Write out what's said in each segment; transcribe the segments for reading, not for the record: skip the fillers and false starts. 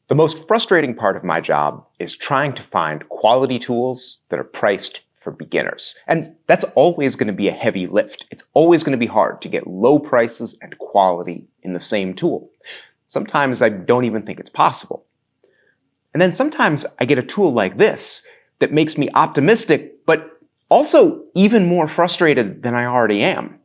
The most frustrating part of my job is trying to find quality tools that are priced for beginners. And that's always going to be a heavy lift. It's always going to be hard to get low prices and quality in the same tool. Sometimes I don't even think it's possible. And then sometimes I get a tool like this that makes me optimistic, but also even more frustrated than I already am.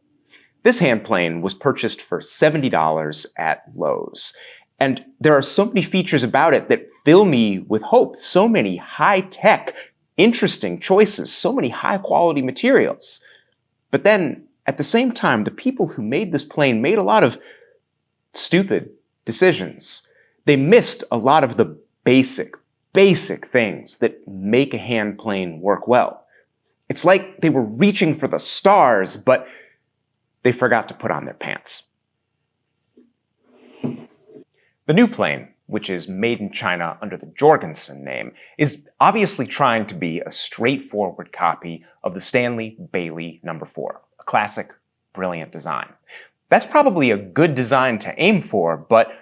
This hand plane was purchased for $70 at Lowe's. And there are so many features about it that fill me with hope. So many high-tech, interesting choices, so many high-quality materials. But then, at the same time, the people who made this plane made a lot of stupid decisions. They missed a lot of the basic things that make a hand plane work well. It's like they were reaching for the stars, but they forgot to put on their pants. The new plane, which is made in China under the Jorgensen name, is obviously trying to be a straightforward copy of the Stanley Bailey No. 4, a classic, brilliant design. That's probably a good design to aim for, but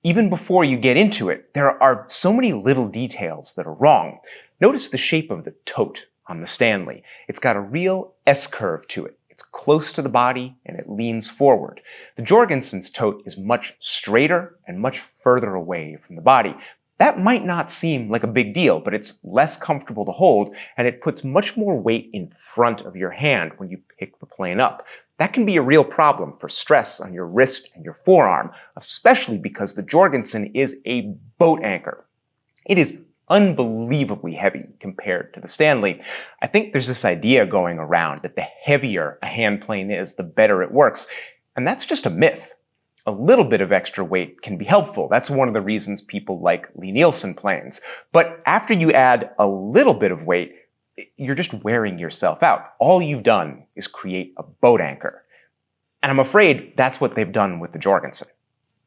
even before you get into it, there are so many little details that are wrong. Notice the shape of the tote on the Stanley. It's got a real S-curve to it. It's close to the body and it leans forward. The Jorgensen's tote is much straighter and much further away from the body. That might not seem like a big deal, but it's less comfortable to hold and it puts much more weight in front of your hand when you pick the plane up. That can be a real problem for stress on your wrist and your forearm, especially because the Jorgensen is a boat anchor. It is unbelievably heavy compared to the Stanley. I think there's this idea going around that the heavier a hand plane is, the better it works. And that's just a myth. A little bit of extra weight can be helpful. That's one of the reasons people like Lie-Nielsen planes. But after you add a little bit of weight, you're just wearing yourself out. All you've done is create a boat anchor. And I'm afraid that's what they've done with the Jorgensen.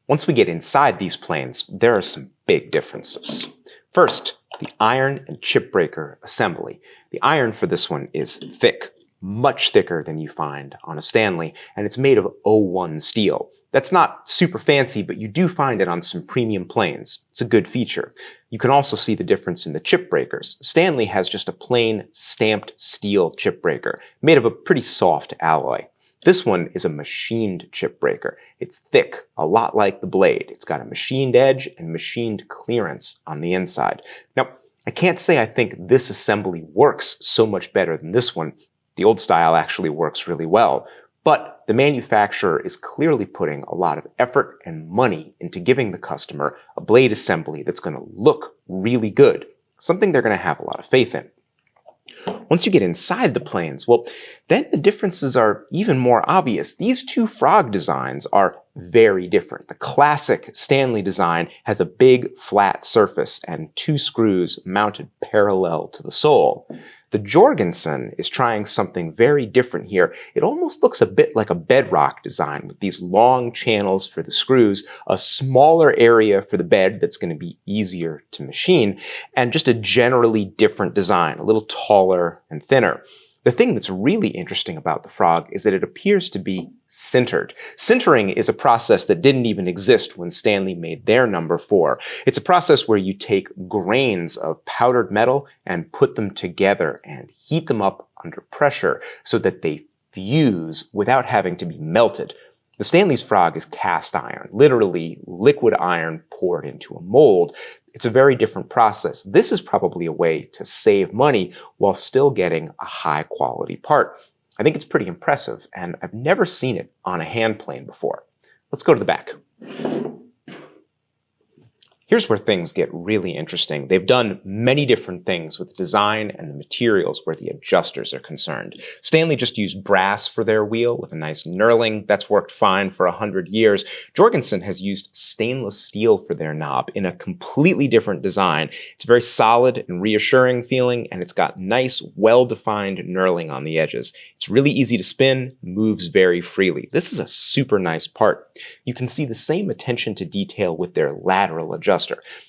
Once we get inside these planes, there are some big differences. First, the iron and chip breaker assembly. The iron for this one is thick, much thicker than you find on a Stanley, and it's made of 01 steel. That's not super fancy, but you do find it on some premium planes. It's a good feature. You can also see the difference in the chip breakers. Stanley has just a plain stamped steel chip breaker, made of a pretty soft alloy. This one is a machined chip breaker. It's thick, a lot like the blade. It's got a machined edge and machined clearance on the inside. Now, I can't say I think this assembly works so much better than this one. The old style actually works really well. But the manufacturer is clearly putting a lot of effort and money into giving the customer a blade assembly that's going to look really good, something they're going to have a lot of faith in. Once you get inside the planes, well, then the differences are even more obvious. These two frog designs are very different. The classic Stanley design has a big flat surface and two screws mounted parallel to the sole. The Jorgensen is trying something very different here. It almost looks a bit like a bedrock design with these long channels for the screws, a smaller area for the bed that's going to be easier to machine, and just a generally different design, a little taller and thinner. The thing that's really interesting about the frog is that it appears to be sintered. Sintering is a process that didn't even exist when Stanley made their No. 4. It's a process where you take grains of powdered metal and put them together and heat them up under pressure so that they fuse without having to be melted. The Stanley's frog is cast iron, literally liquid iron poured into a mold. It's a very different process. This is probably a way to save money while still getting a high quality part. I think it's pretty impressive, and I've never seen it on a hand plane before. Let's go to the back. Here's where things get really interesting. They've done many different things with design and the materials where the adjusters are concerned. Stanley just used brass for their wheel with a nice knurling. That's worked fine for 100 years. Jorgensen has used stainless steel for their knob in a completely different design. It's very solid and reassuring feeling, and it's got nice, well-defined knurling on the edges. It's really easy to spin, moves very freely. This is a super nice part. You can see the same attention to detail with their lateral adjuster.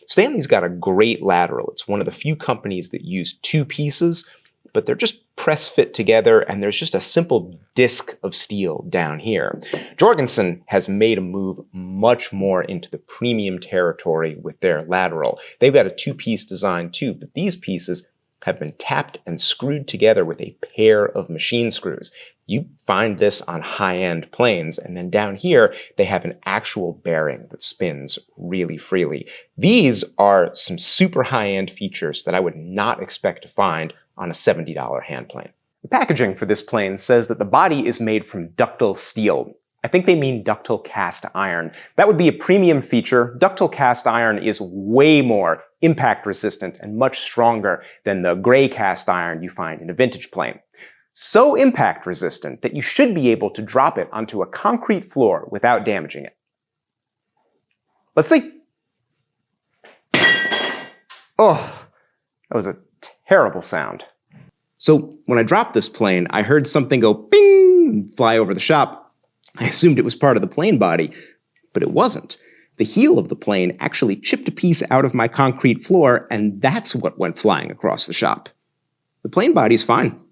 Stanley's got a great lateral. It's one of the few companies that use two pieces. but they're just press fit together, and there's just a simple disc of steel down here. Jorgensen has made a move much more into the premium territory with their lateral. They've got a two-piece design too, but these pieces have been tapped and screwed together with a pair of machine screws. You find this on high-end planes, and then down here they have an actual bearing that spins really freely. These are some super high-end features that I would not expect to find on a $70 hand plane. The packaging for this plane says that the body is made from ductile steel. I think they mean ductile cast iron. That would be a premium feature. Ductile cast iron is way more impact resistant and much stronger than the gray cast iron you find in a vintage plane. So impact resistant that you should be able to drop it onto a concrete floor without damaging it. Let's see. Oh, that was a terrible sound. So when I dropped this plane, I heard something go bing and fly over the shop. I assumed it was part of the plane body, but it wasn't. The heel of the plane actually chipped a piece out of my concrete floor, and that's what went flying across the shop. The plane body's fine.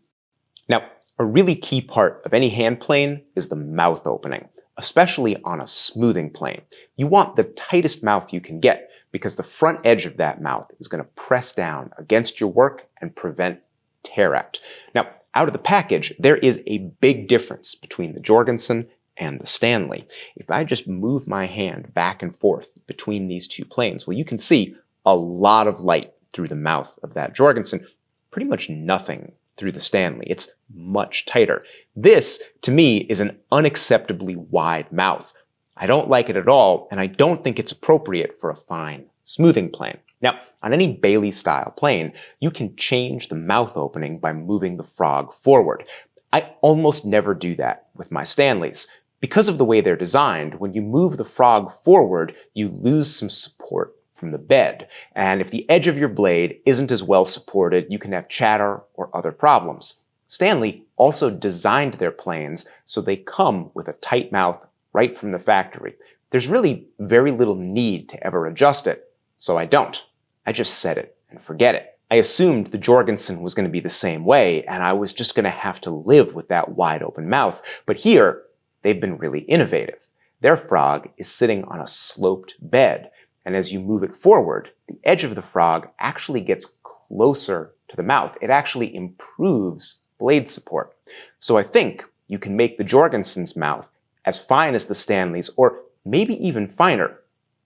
Now, a really key part of any hand plane is the mouth opening, especially on a smoothing plane. You want the tightest mouth you can get, because the front edge of that mouth is going to press down against your work and prevent tear out. Now, out of the package, there is a big difference between the Jorgensen and the Stanley. If I just move my hand back and forth between these two planes, well, you can see a lot of light through the mouth of that Jorgensen, pretty much nothing through the Stanley. It's much tighter. This, to me, is an unacceptably wide mouth. I don't like it at all, and I don't think it's appropriate for a fine smoothing plane. Now, on any Bailey-style plane, you can change the mouth opening by moving the frog forward. I almost never do that with my Stanleys. Because of the way they're designed, when you move the frog forward, you lose some support from the bed. And if the edge of your blade isn't as well supported, you can have chatter or other problems. Stanley also designed their planes so they come with a tight mouth right from the factory. There's really very little need to ever adjust it, so I don't. I just set it and forget it. I assumed the Jorgensen was going to be the same way, and I was just going to have to live with that wide open mouth. But here, they've been really innovative. Their frog is sitting on a sloped bed, and as you move it forward, the edge of the frog actually gets closer to the mouth. It actually improves blade support. So I think you can make the Jorgensen's mouth as fine as the Stanley's, or maybe even finer,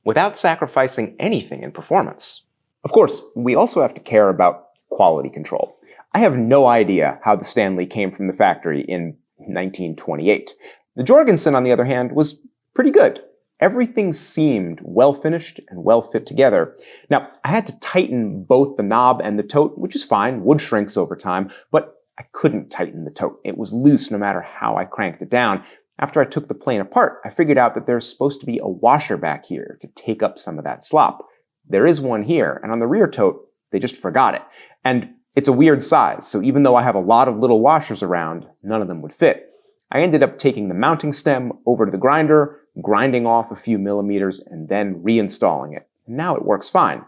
without sacrificing anything in performance. Of course, we also have to care about quality control. I have no idea how the Stanley came from the factory in 1928. The Jorgensen, on the other hand, was pretty good. Everything seemed well finished and well fit together. Now, I had to tighten both the knob and the tote, which is fine. Wood shrinks over time, but I couldn't tighten the tote. It was loose no matter how I cranked it down. After I took the plane apart, I figured out that there's supposed to be a washer back here to take up some of that slop. There is one here, and on the rear tote, they just forgot it. And it's a weird size, so even though I have a lot of little washers around, none of them would fit. I ended up taking the mounting stem over to the grinder, grinding off a few millimeters, and then reinstalling it. Now it works fine.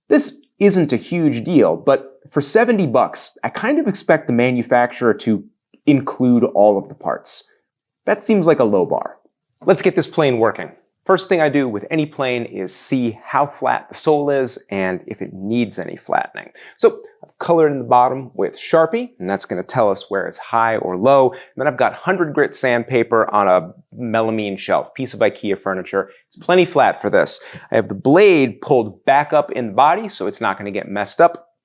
This isn't a huge deal, but for $70, I kind of expect the manufacturer to include all of the parts. That seems like a low bar. Let's get this plane working. First thing I do with any plane is see how flat the sole is and if it needs any flattening. So I've colored in the bottom with Sharpie, and that's going to tell us where it's high or low. And then I've got 100 grit sandpaper on a melamine shelf, piece of IKEA furniture. It's plenty flat for this. I have the blade pulled back up in the body so it's not going to get messed up.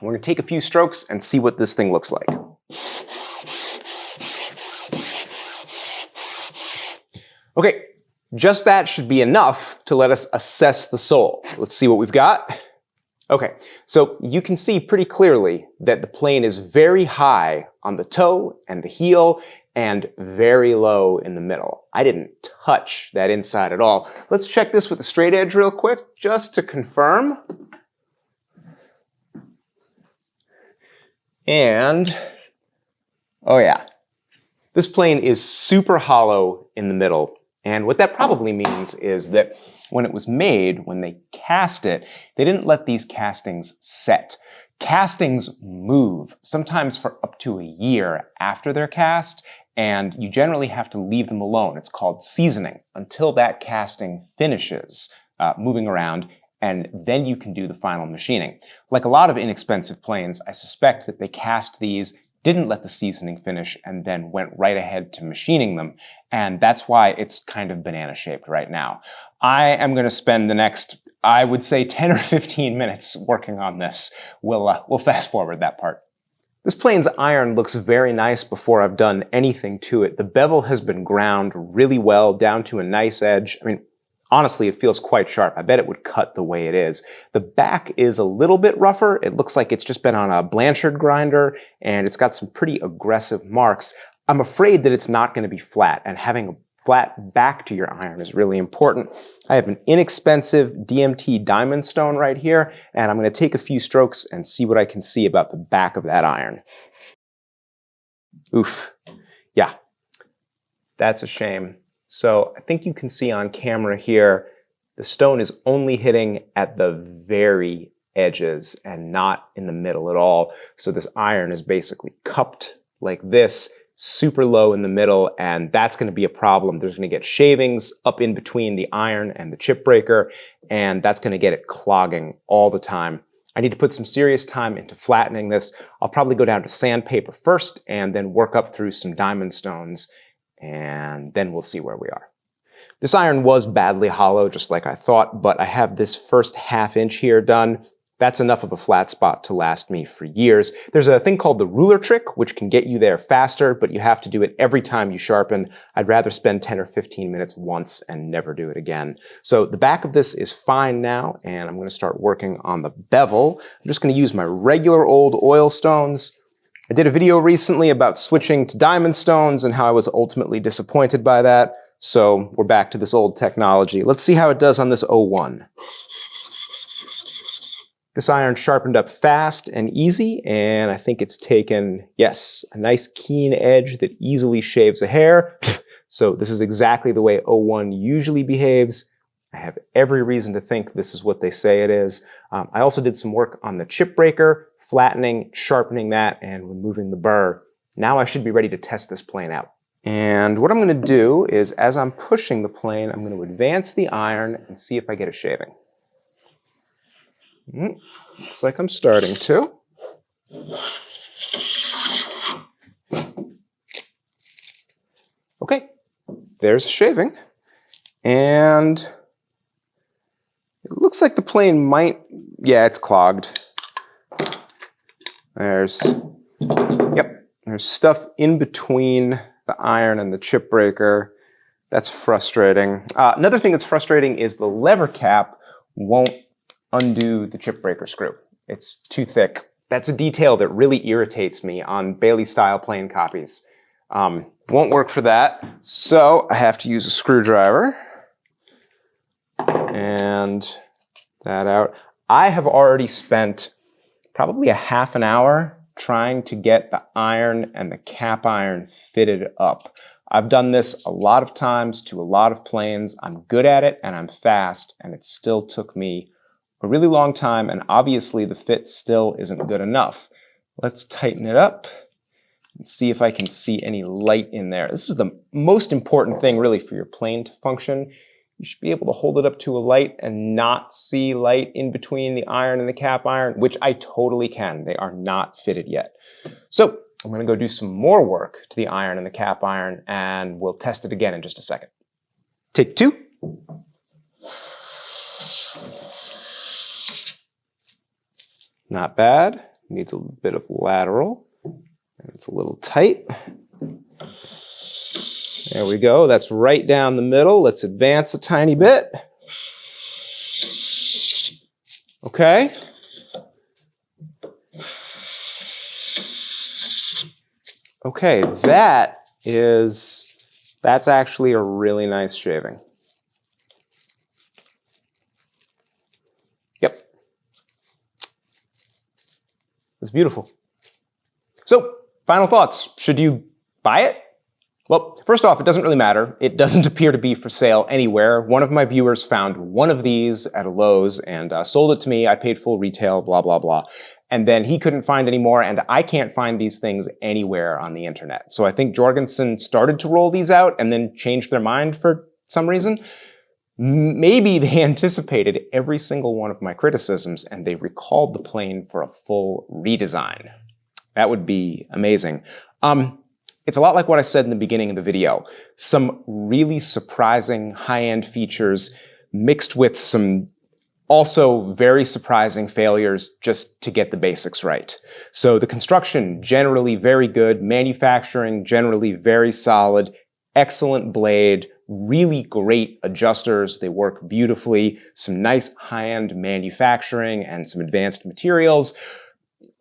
We're going to take a few strokes and see what this thing looks like. Okay. Just that should be enough to let us assess the sole. Let's see what we've got. Okay, so you can see pretty clearly that the plane is very high on the toe and the heel and very low in the middle. I didn't touch that inside at all. Let's check this with a straight edge real quick, just to confirm. And, oh yeah, this plane is super hollow in the middle. And what that probably means is that when it was made, when they cast it, they didn't let these castings set. Castings move, sometimes for up to a year after they're cast, and you generally have to leave them alone. It's called seasoning until that casting finishes moving around, and then you can do the final machining. Like a lot of inexpensive planes, I suspect that they cast these, didn't let the seasoning finish, and then went right ahead to machining them, and that's why it's kind of banana-shaped right now. I am going to spend the next, I would say, 10 or 15 minutes working on this. We'll fast forward that part. This plane's iron looks very nice before I've done anything to it. The bevel has been ground really well down to a nice edge. I mean, honestly, it feels quite sharp. I bet it would cut the way it is. The back is a little bit rougher. It looks like it's just been on a Blanchard grinder, and it's got some pretty aggressive marks. I'm afraid that it's not going to be flat, and having a flat back to your iron is really important. I have an inexpensive DMT diamond stone right here, and I'm going to take a few strokes and see what I can see about the back of that iron. Oof. Yeah, that's a shame. So I think you can see on camera here, the stone is only hitting at the very edges and not in the middle at all. So this iron is basically cupped like this, super low in the middle, and that's going to be a problem. There's going to get shavings up in between the iron and the chip breaker, and that's going to get it clogging all the time. I need to put some serious time into flattening this. I'll probably go down to sandpaper first and then work up through some diamond stones, and then we'll see where we are. This iron was badly hollow, just like I thought, but I have this first ½ inch here done. That's enough of a flat spot to last me for years. There's a thing called the ruler trick, which can get you there faster, but you have to do it every time you sharpen. I'd rather spend 10 or 15 minutes once and never do it again. So the back of this is fine now, and I'm going to start working on the bevel. I'm just going to use my regular old oil stones. I did a video recently about switching to diamond stones and how I was ultimately disappointed by that. So we're back to this old technology. Let's see how it does on this 01. This iron sharpened up fast and easy, and I think it's taken, yes, a nice keen edge that easily shaves a hair. So this is exactly the way 01 usually behaves. I have every reason to think this is what they say it is. I also did some work on the chip breaker, flattening, sharpening that, and removing the burr. Now I should be ready to test this plane out. And what I'm going to do is, as I'm pushing the plane, I'm going to advance the iron and see if I get a shaving. Looks like I'm starting to. Okay, there's a shaving. And it looks like the plane might, yeah, it's clogged. There's stuff in between the iron and the chip breaker. That's frustrating. Another thing that's frustrating is the lever cap won't undo the chip breaker screw. It's too thick. That's a detail that really irritates me on Bailey style plane copies. Won't work for that, so I have to use a screwdriver and that out. I have already spent probably a ½ an hour trying to get the iron and the cap iron fitted up. I've done this a lot of times to a lot of planes. I'm good at it and I'm fast, and it still took me a really long time, and obviously the fit still isn't good enough. Let's tighten it up and see if I can see any light in there. This is the most important thing really for your plane to function. You should be able to hold it up to a light and not see light in between the iron and the cap iron, which I totally can. They are not fitted yet. So I'm going to go do some more work to the iron and the cap iron, and we'll test it again in just a second. Take 2. Not bad. Needs a bit of lateral. And it's a little tight. There we go. That's right down the middle. Let's advance a tiny bit. Okay. Okay, that's actually a really nice shaving. Yep. It's beautiful. So, final thoughts. Should you buy it? Well, first off, it doesn't really matter. It doesn't appear to be for sale anywhere. One of my viewers found one of these at a Lowe's and sold it to me. I paid full retail, blah, blah, blah. and then he couldn't find any more, and I can't find these things anywhere on the internet. So I think Jorgensen started to roll these out and then changed their mind for some reason. Maybe they anticipated every single one of my criticisms and they recalled the plane for a full redesign. That would be amazing. It's a lot like what I said in the beginning of the video. Some really surprising high-end features mixed with some also very surprising failures just to get the basics right. So the construction, generally very good. Manufacturing, generally very solid. Excellent blade. Really great adjusters. They work beautifully. Some nice high-end manufacturing and some advanced materials.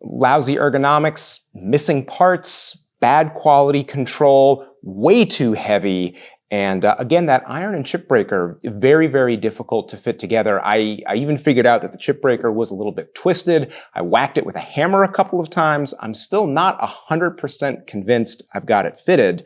Lousy ergonomics, missing parts, bad quality control, way too heavy. And again, that iron and chip breaker, very, very difficult to fit together. I even figured out that the chip breaker was a little bit twisted. I whacked it with a hammer a couple of times. I'm still not 100% convinced I've got it fitted.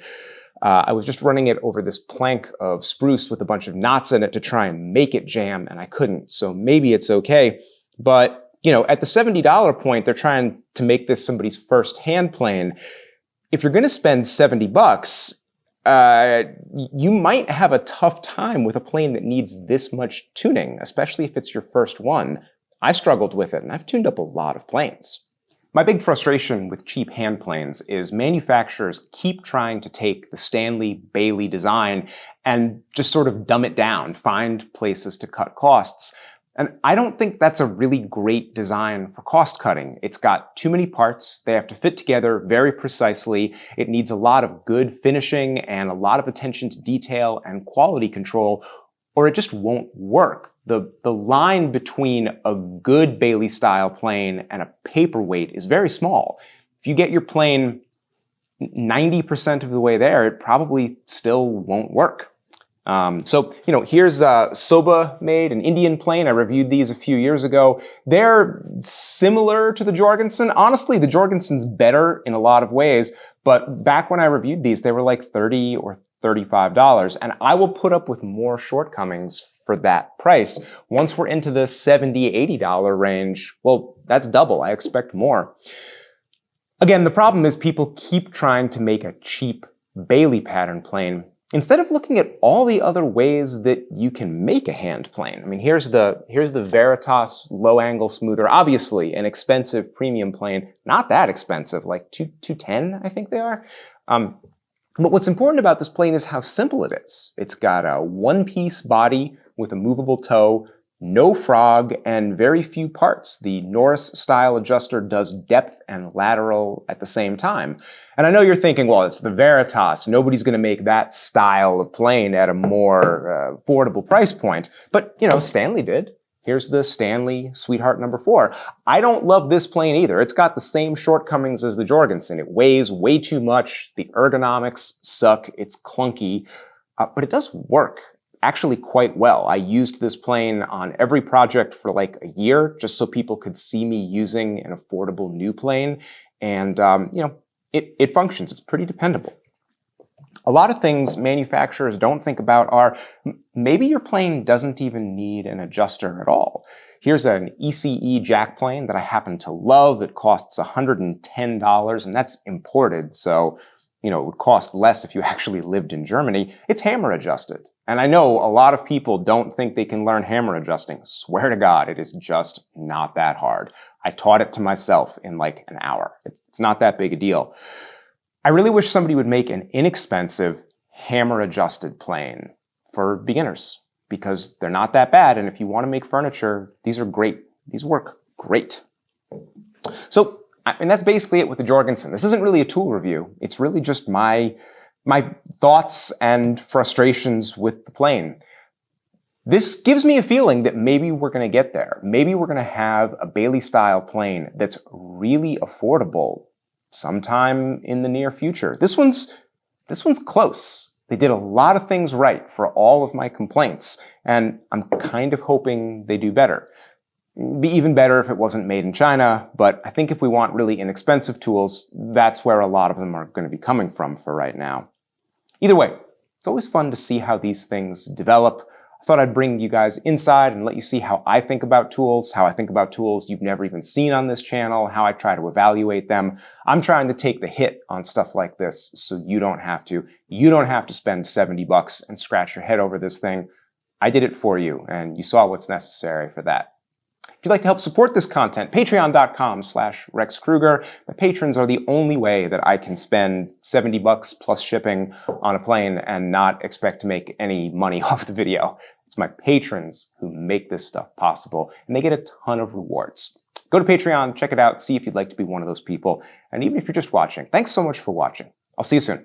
I was just running it over this plank of spruce with a bunch of knots in it to try and make it jam, and I couldn't. So maybe it's okay. But, you know, at the $70 point, they're trying to make this somebody's first hand plane. If you're going to spend $70, you might have a tough time with a plane that needs this much tuning, especially if it's your first one. I struggled with it, and I've tuned up a lot of planes. My big frustration with cheap hand planes is manufacturers keep trying to take the Stanley Bailey design and just sort of dumb it down, find places to cut costs. And I don't think that's a really great design for cost cutting. It's got too many parts. They have to fit together very precisely. It needs a lot of good finishing and a lot of attention to detail and quality control, or it just won't work. The line between a good Bailey-style plane and a paperweight is very small. If you get your plane 90% of the way there, it probably still won't work. So, you know, here's Soba made, an Indian plane. I reviewed these a few years ago. They're similar to the Jorgensen. Honestly, the Jorgensen's better in a lot of ways, but back when I reviewed these, they were like $30 or $35, and I will put up with more shortcomings for that price. Once we're into the $70, $80 range, well, that's double. I expect more. Again, the problem is people keep trying to make a cheap Bailey pattern plane instead of looking at all the other ways that you can make a hand plane. I mean, here's the Veritas low-angle smoother, obviously an expensive premium plane, not that expensive, like $210, I think they are. But what's important about this plane is how simple it is. It's got a one-piece body with a movable toe, no frog, and very few parts. The Norris-style adjuster does depth and lateral at the same time. And I know you're thinking, well, it's the Veritas. Nobody's going to make that style of plane at a more affordable price point. But, you know, Stanley did. Here's the Stanley Sweetheart number 4. I don't love this plane either. It's got the same shortcomings as the Jorgensen. It weighs way too much. The ergonomics suck. It's clunky. But it does work actually quite well. I used this plane on every project for like a year just so people could see me using an affordable new plane. And, you know, it functions. It's pretty dependable. A lot of things manufacturers don't think about are maybe your plane doesn't even need an adjuster at all. Here's an ECE jack plane that I happen to love. It costs $110, and that's imported, so you know, it would cost less if you actually lived in Germany. It's hammer adjusted. And I know a lot of people don't think they can learn hammer adjusting. Swear to God, it is just not that hard. I taught it to myself in like an hour. It's not that big a deal. I really wish somebody would make an inexpensive hammer-adjusted plane for beginners because they're not that bad, and if you want to make furniture, these are great. These work great. So, and that's basically it with the Jorgensen. This isn't really a tool review. It's really just my thoughts and frustrations with the plane. This gives me a feeling that maybe we're going to get there. Maybe we're going to have a Bailey-style plane that's really affordable sometime in the near future. This one's close. They did a lot of things right for all of my complaints, and I'm kind of hoping they do better. It'd be even better if it wasn't made in China, but I think if we want really inexpensive tools, that's where a lot of them are going to be coming from for right now. Either way, it's always fun to see how these things develop. I thought I'd bring you guys inside and let you see how I think about tools, how I think about tools you've never even seen on this channel, how I try to evaluate them. I'm trying to take the hit on stuff like this so you don't have to. You don't have to spend 70 bucks and scratch your head over this thing. I did it for you, and you saw what's necessary for that. If you'd like to help support this content, patreon.com/Rex Krueger. My patrons are the only way that I can spend 70 bucks plus shipping on a plane and not expect to make any money off the video. It's my patrons who make this stuff possible, and they get a ton of rewards. Go to Patreon, check it out, see if you'd like to be one of those people. And even if you're just watching, thanks so much for watching. I'll see you soon.